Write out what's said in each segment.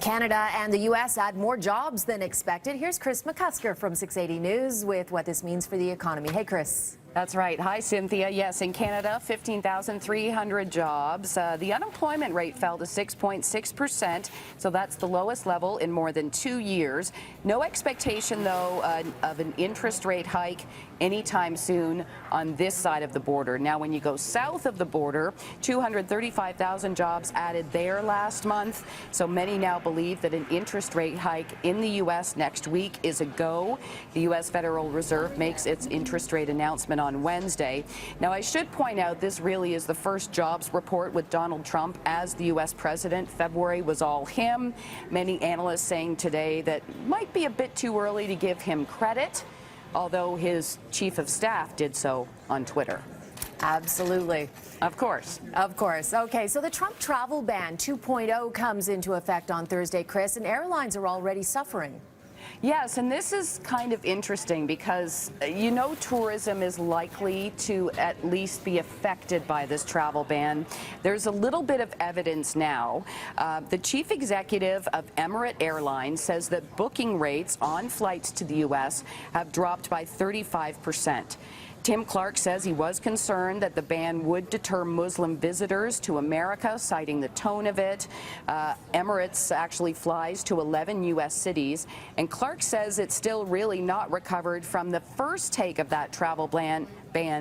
Canada and the U.S. add more jobs than expected. Here's Chris McCusker from 680 News with what this means for the economy. Hey, Chris. That's right. Hi, Cynthia. Yes, in Canada, 15,300 jobs. The unemployment rate fell to 6.6%, so that's the lowest level in more than 2 years. No expectation, though, of an interest rate hike anytime soon on this side of the border. Now, when you go south of the border, 235,000 jobs added there last month, so many now believe that an interest rate hike in the U.S. next week is a go. The U.S. Federal Reserve makes its interest rate announcement on Wednesday. Now, I should point out this really is the first jobs report with Donald Trump as the U.S. president. February was all him. Many analysts saying today that might be a bit too early to give him credit, although his chief of staff did so on Twitter. Absolutely. Of course. Of course. Okay, so the Trump travel ban 2.0 comes into effect on Thursday, Chris, and airlines are already suffering. Yes, and this is kind of interesting because, you know, tourism is likely to at least be affected by this travel ban. There's a little bit of evidence now. The chief executive of Airlines says that booking rates on flights to the U.S. have dropped by 35%. Tim Clark says he was concerned that the ban would deter Muslim visitors to America, citing the tone of it. Emirates actually flies to 11 U.S. cities, and Clark says it's still really not recovered from the first take of that travel ban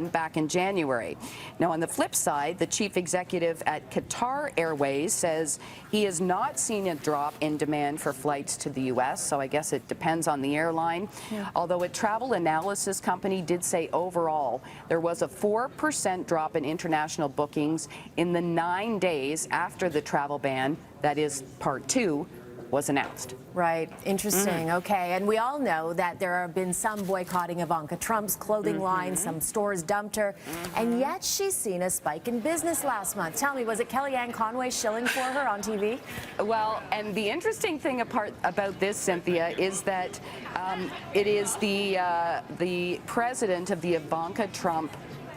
back in January. Now, on the flip side, the chief executive at Qatar Airways says he has not seen a drop in demand for flights to the U.S., so I guess it depends on the airline. Yeah. Although a travel analysis company did say overall there was a 4% drop in international bookings in the 9 days after the travel ban, that is part 2, was announced. Right. Interesting. Okay. And we all know that there have been some boycotting Ivanka Trump's clothing line. Some stores dumped her. And yet she's seen a spike in business last month. Tell me, was it Kellyanne Conway shilling for her on TV? Well, and the interesting thing about this, Cynthia, is that it is the president of the Ivanka Trump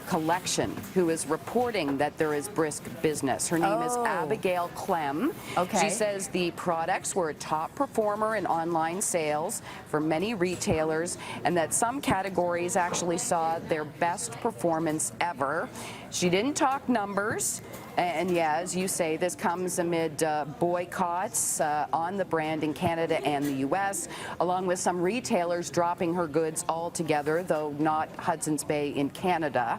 collection who is reporting that there is brisk business. Her name is Abigail Clem. Okay. She says the products were a top performer in online sales for many retailers and that some categories actually saw their best performance ever. She didn't talk numbers, and yeah, as you say, this comes amid boycotts on the brand in Canada and the U.S., along with some retailers dropping her goods altogether, though not Hudson's Bay in Canada.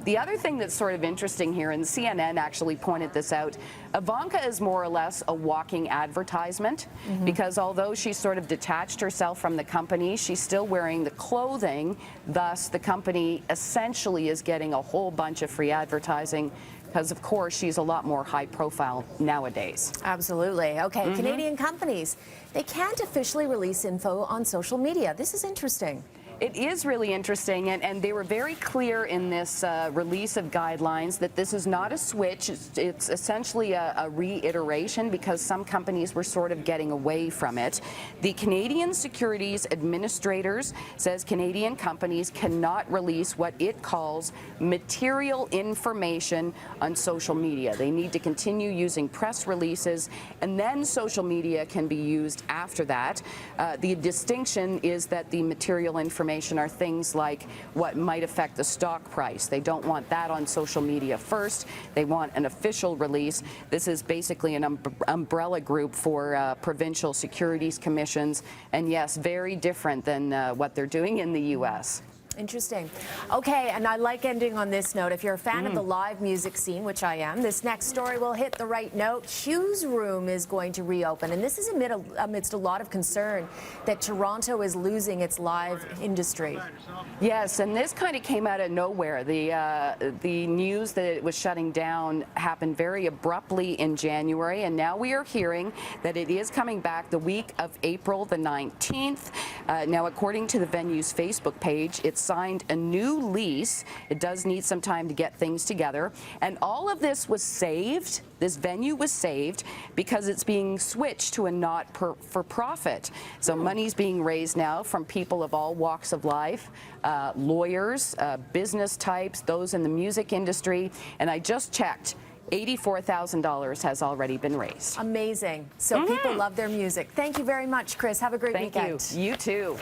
The other thing that's sort of interesting here, and CNN actually pointed this out, Ivanka is more or less a walking advertisement because although she sort of detached herself from the company, she's still wearing the clothing. Thus, the company essentially is getting a whole bunch of free advertising because, of course, she's a lot more high profile nowadays. Absolutely. Okay, Canadian companies, they can't officially release info on social media. This is interesting. It is really interesting, and they were very clear in this release of guidelines that this is not a switch. It's essentially a reiteration because some companies were sort of getting away from it. The Canadian Securities Administrators says Canadian companies cannot release what it calls material information on social media. They need to continue using press releases, and then social media can be used after that. The distinction is that the material information are things like what might affect the stock price. They don't want that on social media first. They want an official release. This is basically an umbrella group for provincial securities commissions, and yes, very different than what they're doing in the U.S. Interesting. Okay, and I like ending on this note. If you're a fan of the live music scene, which I am, this next story will hit the right note. Hugh's room is going to reopen, and this is amidst a lot of concern that Toronto is losing its live industry. Yes, and this kind of came out of nowhere. The news that it was shutting down happened very abruptly in January, and now we are hearing that it is coming back the week of April the 19th. Now, according to the venue's Facebook page, it's signed a new lease. It does need some time to get things together. And all of this was saved. This venue was saved because it's being switched to a not-for-profit. So money's being raised now from people of all walks of life, lawyers, business types, those in the music industry. And I just checked. $84,000 has already been raised. Amazing. So people love their music. Thank you very much, Chris. Have a great weekend. Thank you. You too.